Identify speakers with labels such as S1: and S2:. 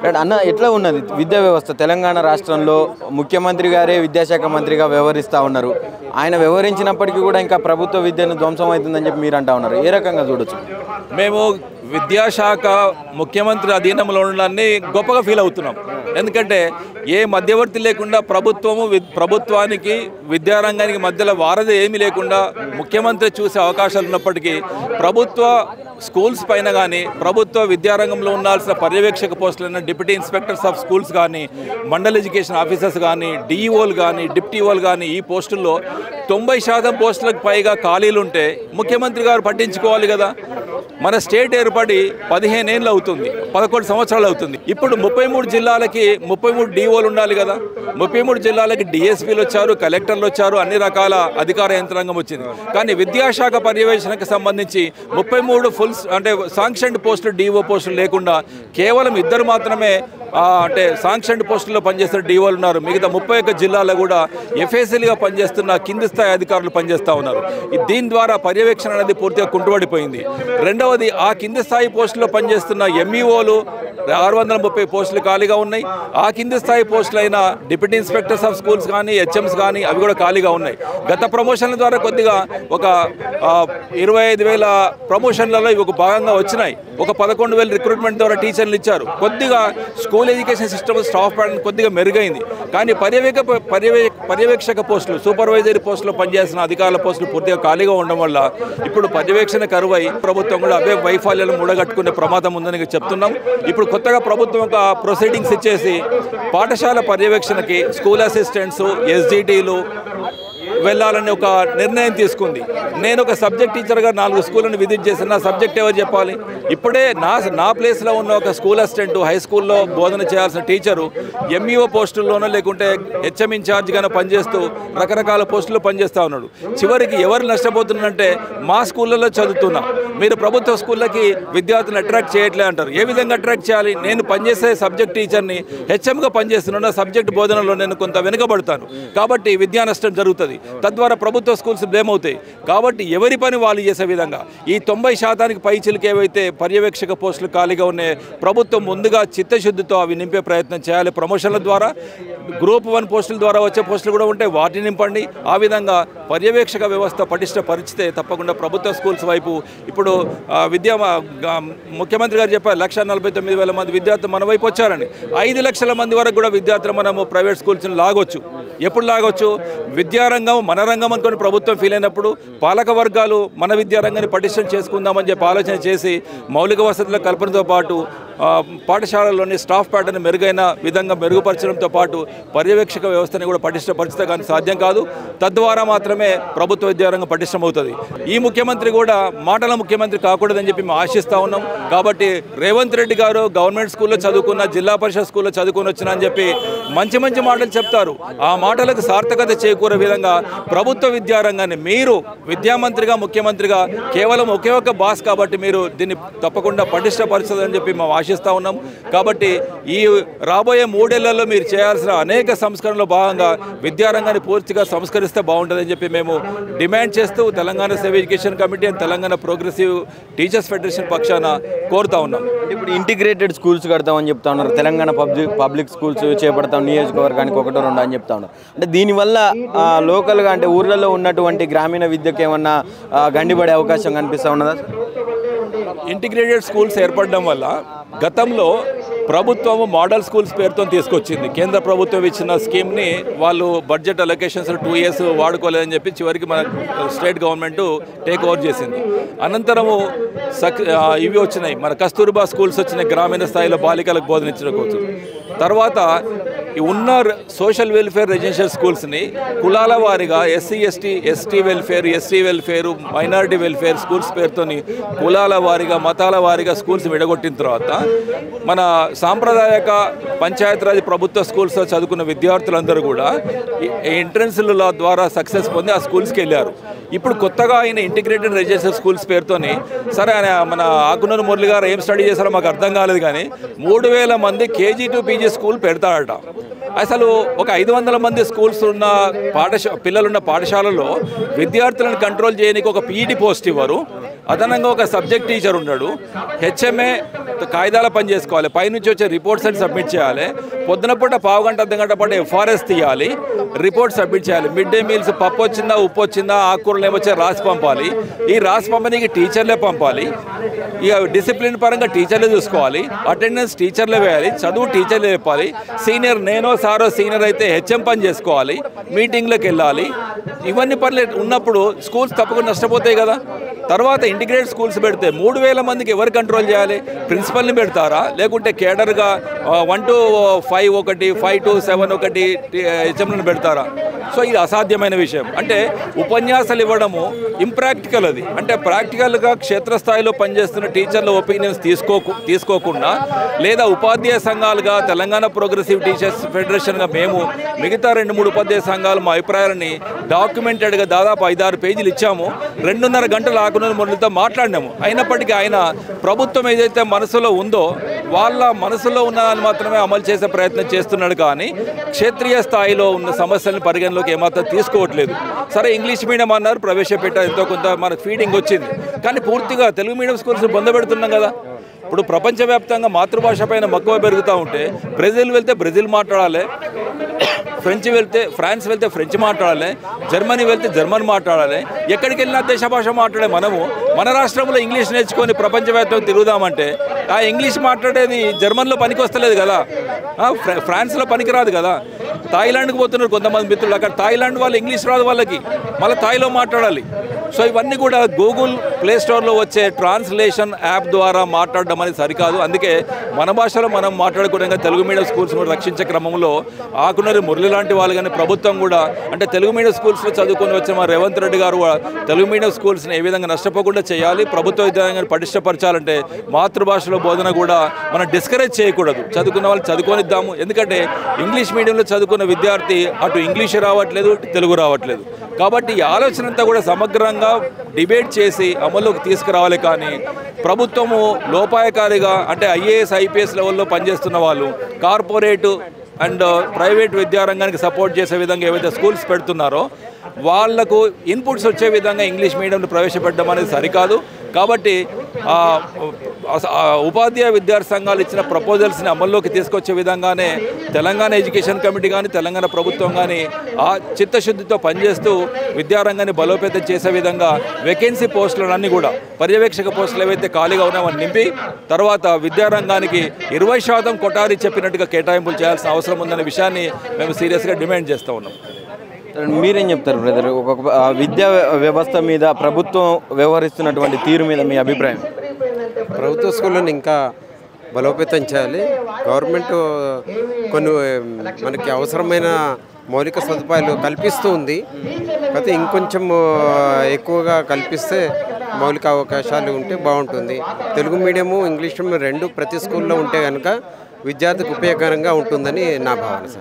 S1: Right అన్న, ఎట్లా ఉన్నది విద్యా వ్యవస్థ తెలంగాణ రాష్ట్రంలో? ముఖ్యమంత్రి గారే విద్యాశాఖ మంత్రిగా వ్యవహరిస్తూ ఉన్నారు. ఆయన వ్యవహరించినప్పటికీ కూడా ఇంకా ప్రభుత్వ విద్యను ధ్వంసం అవుతుందని చెప్పి మీరు అంటా ఉన్నారు. ఏ రకంగా చూడొచ్చు?
S2: మేము విద్యాశాఖ ముఖ్యమంత్రి అధీనంలో ఉండడాన్ని గొప్పగా ఫీల్ అవుతున్నాం. ఎందుకంటే ఏ మధ్యవర్తి లేకుండా ప్రభుత్వానికి విద్యారంగానికి మధ్యలో వారధి ఏమీ లేకుండా ముఖ్యమంత్రి చూసే అవకాశాలు ఉన్నప్పటికీ ప్రభుత్వ స్కూల్స్ పైన కానీ ప్రభుత్వ విద్యారంగంలో ఉండాల్సిన పర్యవేక్షక పోస్టులైన డిప్యూటీ ఇన్స్పెక్టర్స్ ఆఫ్ స్కూల్స్ కానీ మండల్ ఎడ్యుకేషన్ ఆఫీసర్స్ కానీ డిఈఓలు కానీ డిప్యూటీఓలు కానీ ఈ పోస్టుల్లో 90% పోస్టులకు పైగా ఖాళీలు ఉంటే ముఖ్యమంత్రి గారు పట్టించుకోవాలి కదా. మన స్టేట్ ఏర్పడి 15 ఏళ్ళు అవుతుంది, 11 సంవత్సరాలు అవుతుంది. ఇప్పుడు 33 జిల్లాలకి 33 డిఓలు ఉండాలి కదా. 33 జిల్లాలకి డిఎస్పీలు వచ్చారు, కలెక్టర్లు వచ్చారు, అన్ని రకాల అధికార యంత్రాంగం వచ్చింది. కానీ విద్యాశాఖ పర్యవేక్షణకు సంబంధించి 33 ఫుల్ అంటే శాంక్షన్డ్ పోస్టులు డిఓ పోస్టులు లేకుండా కేవలం 2 మాత్రమే అంటే శాంక్షన్డ్ పోస్టుల్లో పనిచేస్తున్న డిఓలు ఉన్నారు. మిగతా 31 జిల్లాల్లో కూడా ఎఫ్ఎస్ఎల్గా పనిచేస్తున్న కింది స్థాయి అధికారులు పనిచేస్తూ ఉన్నారు. దీని ద్వారా పర్యవేక్షణ అనేది పూర్తిగా కుంటుపడిపోయింది. రెండవది, ఆ కింది స్థాయి పోస్టుల్లో పనిచేస్తున్న ఎంఈఓలు 630 పోస్టులు ఖాళీగా ఉన్నాయి. ఆ కింది స్థాయి పోస్టులైన డిప్యూటీ ఇన్స్పెక్టర్స్ ఆఫ్ స్కూల్స్ కానీ హెచ్ఎంస్ కానీ అవి కూడా ఖాళీగా ఉన్నాయి. గత ప్రమోషన్ల ద్వారా కొద్దిగా ఒక 25,000 ప్రమోషన్లలో ఇవి ఒక భాగంగా వచ్చినాయి. ఒక 11,000 రిక్రూట్మెంట్ ద్వారా టీచర్లు ఇచ్చారు. కొద్దిగా school education system staff pattern కొద్దిగా మెరుగైంది. కానీ పర్యవేక్షక పోస్టులు సూపర్వైజరీ పోస్టులో పనిచేసిన అధికారుల పోస్టులు పూర్తిగా ఖాళీగా ఉండడం వల్ల ఇప్పుడు పర్యవేక్షణ కరువై ప్రభుత్వం కూడా అవే వైఫల్యాలను మూడగట్టుకునే ప్రమాదం ఉందని చెప్తున్నాం. ఇప్పుడు కొత్తగా ప్రభుత్వం ఒక ప్రొసీడింగ్స్ ఇచ్చేసి పాఠశాల పర్యవేక్షణకి స్కూల్ అసిస్టెంట్స్ ఎస్జిటీలు వెళ్ళాలని ఒక నిర్ణయం తీసుకుంది. నేను ఒక సబ్జెక్ట్ టీచర్గా 4 స్కూళ్ళను విజిట్ చేసిన నా సబ్జెక్ట్ ఎవరు చెప్పాలి? ఇప్పుడే నా ప్లేస్లో ఉన్న ఒక స్కూల్ అసిస్టెంట్ హై స్కూల్లో బోధన చేయాల్సిన టీచరు ఎంఈఓ పోస్టుల్లోనో లేకుంటే హెచ్ఎం ఇన్ఛార్జ్గానో పనిచేస్తూ రకరకాల పోస్టుల్లో పనిచేస్తూ ఉన్నాడు. చివరికి ఎవరు నష్టపోతున్నారంటే మా స్కూళ్ళలో చదువుతున్నా మీరు ప్రభుత్వ స్కూళ్ళకి విద్యార్థులను అట్రాక్ట్ చేయట్లే అంటారు. ఏ విధంగా అట్రాక్ట్ చేయాలి? నేను పనిచేసే సబ్జెక్ట్ టీచర్ని హెచ్ఎంగా పనిచేస్తున్నా, సబ్జెక్ట్ బోధనలో నేను కొంత వెనుకబడతాను కాబట్టి విద్యా నష్టం జరుగుతుంది. తద్వారా ప్రభుత్వ స్కూల్స్ బ్లేమ్ అవుతాయి. కాబట్టి ఎవరి పని వాళ్ళు చేసే విధంగా ఈ 90% పైచిలకు ఏవైతే పర్యవేక్షక పోస్టులు ఖాళీగా ఉన్నాయో ప్రభుత్వం ముందుగా చిత్తశుద్ధితో అవి నింపే ప్రయత్నం చేయాలి. ప్రమోషన్ల ద్వారా గ్రూప్ 1 పోస్టుల ద్వారా వచ్చే పోస్టులు కూడా ఉంటే వాటిని నింపండి. ఆ విధంగా పర్యవేక్షక వ్యవస్థ పటిష్టపరిచితే తప్పకుండా ప్రభుత్వ స్కూల్స్ వైపు ఇప్పుడు ముఖ్యమంత్రి గారు చెప్పారు 1,49,000 మంది విద్యార్థులు మన వైపు వచ్చారని. 5 లక్షల మంది వరకు కూడా విద్యార్థులు మనము ప్రైవేట్ స్కూల్స్ని లాగొచ్చు. ఎప్పుడు లాగొచ్చు? విద్యారంగం మన రంగం అనుకుని ప్రభుత్వం ఫీల్ అయినప్పుడు పాలక వర్గాలు మన విద్యారంగాన్ని పటిష్టం చేసుకుందామని చెప్పి ఆలోచన చేసి మౌలిక వసతుల కల్పనతో పాటు పాఠశాలలోని స్టాఫ్ ప్యాటర్న్ మెరుగైన విధంగా మెరుగుపరచడంతో పాటు పర్యవేక్షక వ్యవస్థని కూడా పటిష్టపరిస్తే కానీ సాధ్యం కాదు. తద్వారా మాత్రమే ప్రభుత్వ విద్యారంగం పటిష్టమవుతుంది. ఈ ముఖ్యమంత్రి కూడా మాటల ముఖ్యమంత్రి కాకూడదని చెప్పి మేము ఆశిస్తూ ఉన్నాం. కాబట్టి రేవంత్ రెడ్డి గారు గవర్నమెంట్ స్కూల్లో చదువుకున్న, జిల్లా పరిషత్ స్కూల్లో చదువుకొని వచ్చిన అని చెప్పి మంచి మాటలు చెప్తారు. ఆ మాటలకు సార్థకత చేకూరే విధంగా ప్రభుత్వ విద్యారంగాన్ని మీరు విద్యామంత్రిగా ముఖ్యమంత్రిగా కేవలం ఒకే ఒక బాస్ కాబట్టి మీరు దీన్ని తప్పకుండా పటిష్టపరచదని చెప్పి మేము ఆశిస్తూ ఉన్నాం. కాబట్టి ఈ రాబోయే 3 ఏళ్లలో మీరు చేయాల్సిన అనేక సంస్కరణలో భాగంగా విద్యారంగాన్ని పూర్తిగా సంస్కరిస్తే బాగుంటుందని చెప్పి మేము డిమాండ్ చేస్తూ Telangana civil education committee and Telangana progressive teachers federation పక్షాన కోరుతా ఉన్నాం.
S1: ఇప్పుడు ఇంటిగ్రేటెడ్ స్కూల్స్ కడతామని చెప్తా ఉన్నారు. తెలంగాణ పబ్లిక్ స్కూల్స్ చేపడతాం, నియోజకవర్గానికి 1-2 అని చెప్తా ఉన్నారు. అంటే దీనివల్ల లోకల్గా అంటే ఊర్లలో ఉన్నటువంటి గ్రామీణ విద్యకు ఏమన్నా గండిపడే అవకాశం కనిపిస్తూ ఉన్నదా?
S2: ఇంటిగ్రేటెడ్ స్కూల్స్ ఏర్పడడం వల్ల గతంలో ప్రభుత్వం మోడల్ స్కూల్స్ పేరుతో తీసుకొచ్చింది. కేంద్ర ప్రభుత్వం ఇచ్చిన స్కీమ్ని వాళ్ళు బడ్జెట్ అలొకేషన్స్ 2 ఇయర్స్ వాడుకోలేదని చెప్పి చివరికి మన స్టేట్ గవర్నమెంట్ టేక్ ఓవర్ చేసింది. అనంతరము ఇవి వచ్చినాయి, మన కస్తూర్బా స్కూల్స్ వచ్చినాయి, గ్రామీణ స్థాయిలో బాలికలకు బోధనించడం కోసం. తర్వాత ఉన్న సోషల్ వెల్ఫేర్ రెసిడెన్షియల్ స్కూల్స్ని కులాల వారీగా ST welfare minority welfare schools పేరుతోని కులాల వారీగా మతాల వారీగా స్కూల్స్ విడగొట్టిన తర్వాత మన సాంప్రదాయక పంచాయతీరాజ్ ప్రభుత్వ స్కూల్స్లో చదువుకున్న విద్యార్థులందరూ కూడా ఎంట్రన్స్ల ద్వారా సక్సెస్ పొంది ఆ స్కూల్స్కి వెళ్ళారు. ఇప్పుడు కొత్తగా ఆయన ఇంటిగ్రేటెడ్ రెసిడెన్షియల్ స్కూల్స్ పేరుతోని సరే ఆయన మన ఆకునూరు మురళి గారు ఏం స్టడీ చేశారో మాకు అర్థం కాలేదు, కానీ 3,000 మంది కేజీ టు పీజీ స్కూల్ పెడతాడట. అసలు ఒక 500 మంది స్కూల్స్ ఉన్న పిల్లలున్న పాఠశాలలో విద్యార్థులను కంట్రోల్ చేయడానికి ఒక పీఈటీ పోస్ట్ ఇవ్వరు. అదనంగా ఒక సబ్జెక్ట్ టీచర్ ఉన్నాడు, హెచ్ఎంఏ కాగితాల పని చేసుకోవాలి, పైనుంచి వచ్చే రిపోర్ట్స్ అని సబ్మిట్ చేయాలి, పొద్దున పూట పావు గంట అర్ధ గంట పాటు ఎఫ్ఆర్ఎస్ తీయాలి, రిపోర్ట్ సబ్మిట్ చేయాలి, మిడ్ డే మీల్స్ పప్పు వచ్చిందా ఉప్పు వచ్చిందా ఆకుకూరలు ఏమొచ్చా రాసి పంపాలి, ఈ రాసి పంపనీకి టీచర్లే పంపాలి, ఇక డిసిప్లిన్ పరంగా టీచర్లే చూసుకోవాలి, అటెండెన్స్ టీచర్లే వేయాలి, చదువు టీచర్లే చెప్పాలి, సీనియర్ నేనో సారో సీనియర్ అయితే హెచ్ఎం పని చేసుకోవాలి, మీటింగ్లకు వెళ్ళాలి, ఇవన్నీ పనులు ఉన్నప్పుడు స్కూల్స్ తప్పకుండా నష్టపోతాయి కదా. తర్వాత ఇంటిగ్రేటెడ్ స్కూల్స్ పెడితే 3000 మందికి ఎవరు కంట్రోల్ చేయాలి? ప్రిన్సిపల్ని పెడతారా, లేకుంటే కేడర్గా 1 to 5 ఒకటి 5 to 7 ఒకటి హెచ్ఎంలను పెడతారా? సో ఇది అసాధ్యమైన విషయం. అంటే ఉపన్యాసాలు ఇవ్వడము ఇంప్రాక్టికల్, అది అంటే ప్రాక్టికల్గా క్షేత్రస్థాయిలో పనిచేస్తున్న టీచర్ల ఒపీనియన్స్ తీసుకోకుండా లేదా ఉపాధ్యాయ సంఘాలుగా తెలంగాణ ప్రోగ్రెసివ్ టీచర్స్ ఫెడరేషన్గా మేము మిగతా 2-3 ఉపాధ్యాయ సంఘాలు మా అభిప్రాయాలని డాక్యుమెంటెడ్గా దాదాపు 5-6 పేజీలు ఇచ్చాము, 2.5 గంటలు ఆకునూరి మురళితో మాట్లాడినాము. అయినప్పటికీ ఆయన ప్రభుత్వం ఏదైతే మనసులో ఉందో వాళ్ళ మనసులో ఉన్నదాన్ని మాత్రమే అమలు చేసే ప్రయత్నం చేస్తున్నాడు, కానీ క్షేత్రీయ స్థాయిలో ఉన్న సమస్యలను పరిగణలోకి ఏమాత్రం తీసుకోవట్లేదు. సరే ఇంగ్లీష్ మీడియం అన్నారు, ప్రవేశపెట్టారు, ఎంతో కొంత మనకు ఫీడింగ్ వచ్చింది, కానీ పూర్తిగా తెలుగు మీడియం స్కూల్స్ పొందబెడుతున్నాం కదా. ఇప్పుడు ప్రపంచవ్యాప్తంగా మాతృభాష పైన మక్కువ పెరుగుతూ ఉంటే బ్రెజిల్ వెళ్తే బ్రెజిల్ మాట్లాడాలి, ఫ్రెంచ్ వెళ్తే ఫ్రాన్స్ వెళ్తే ఫ్రెంచ్ మాట్లాడాలి, జర్మనీ వెళ్తే జర్మన్ మాట్లాడాలి, ఎక్కడికి వెళ్ళినా దేశ భాష మాట్లాడే మనము మన రాష్ట్రంలో ఇంగ్లీష్ నేర్చుకొని ప్రపంచవ్యాప్తంగా తిరుగుదామంటే ఆ ఇంగ్లీష్ మాట్లాడేది జర్మన్లో పనికి వస్తలేదు కదా, ఫ్రాన్స్లో పనికిరాదు కదా. థాయిలాండ్కి పోతున్నారు కొంతమంది మిత్రులు, అక్కడ థాయిలాండ్ వాళ్ళు ఇంగ్లీష్ రాదు వాళ్ళకి, మళ్ళీ థాయిలో మాట్లాడాలి. సో ఇవన్నీ కూడా గూగుల్ ప్లే స్టోర్లో వచ్చే ట్రాన్స్లేషన్ యాప్ ద్వారా మాట్లాడడం అనేది సరికాదు. అందుకే మన భాషలో మనం మాట్లాడుకునే తెలుగు మీడియం స్కూల్స్ కూడా రక్షించే క్రమంలో ఆకునూరి మురళి లాంటి వాళ్ళు కానీ ప్రభుత్వం కూడా అంటే తెలుగు మీడియం స్కూల్స్లో చదువుకొని వచ్చిన మా రేవంత్ రెడ్డి గారు తెలుగు మీడియం స్కూల్స్ని ఏ విధంగా నష్టపోకుండా చేయాలి, ప్రభుత్వ విధానాన్ని పటిష్టపరచాలంటే మాతృభాషలో బోధన కూడా మనం డిస్కరేజ్ చేయకూడదు. చదువుకున్న వాళ్ళు చదువుకొనిద్దాము, ఎందుకంటే ఇంగ్లీష్ మీడియంలో చదువుకున్న విద్యార్థి అటు ఇంగ్లీష్ రావట్లేదు, తెలుగు రావట్లేదు. కాబట్టి ఈ ఆలోచన అంతా కూడా సమగ్రంగా డిబేట్ చేసి అమల్లోకి తీసుకురావాలి. కానీ ప్రభుత్వము లోపాయకారిగా అంటే ఐఏఎస్ ఐపీఎస్ లెవెల్లో పనిచేస్తున్న వాళ్ళు కార్పొరేటు అండ్ ప్రైవేట్ విద్యారంగానికి సపోర్ట్ చేసే విధంగా ఏవైతే స్కూల్స్ పెడుతున్నారో వాళ్లకు ఇన్పుట్స్ వచ్చే విధంగా ఇంగ్లీష్ మీడియంను ప్రవేశపెట్టడం అనేది సరికాదు. కాబట్టి ఉపాధ్యాయ విద్యార్థి సంఘాలు ఇచ్చిన ప్రపోజల్స్ని అమల్లోకి తీసుకొచ్చే విధంగానే తెలంగాణ ఎడ్యుకేషన్ కమిటీ కానీ తెలంగాణ ప్రభుత్వం కానీ ఆ చిత్తశుద్ధితో పనిచేస్తూ విద్యారంగాన్ని బలోపేతం చేసే విధంగా వేకెన్సీ పోస్టులన్నీ కూడా పర్యవేక్షక పోస్టులు ఏవైతే ఖాళీగా ఉన్నాయో నింపి తర్వాత విద్యారంగానికి 20% కొటారి చెప్పినట్టుగా కేటాయింపులు చేయాల్సిన అవసరం ఉందనే విషయాన్ని మేము సీరియస్గా డిమాండ్ చేస్తూ ఉన్నాం.
S1: మీరేం చెప్తారు బ్రదర్, ఒక విద్యా వ్యవస్థ మీద ప్రభుత్వం వ్యవహరిస్తున్నటువంటి తీరు మీద మీ అభిప్రాయం?
S3: ప్రభుత్వ స్కూళ్ళని ఇంకా బలోపేతం చేయాలి. గవర్నమెంట్ కొన్ని మనకి అవసరమైన మౌలిక సదుపాయాలు కల్పిస్తూ ఉంది, అయితే ఇంకొంచెం ఎక్కువగా కల్పిస్తే మౌలిక అవకాశాలు ఉంటే బాగుంటుంది. తెలుగు మీడియము ఇంగ్లీష్ మీడియం రెండు ప్రతి స్కూల్లో ఉంటే కనుక విద్యార్థికి ఉపయోగకరంగా ఉంటుందని నా భావన సార్.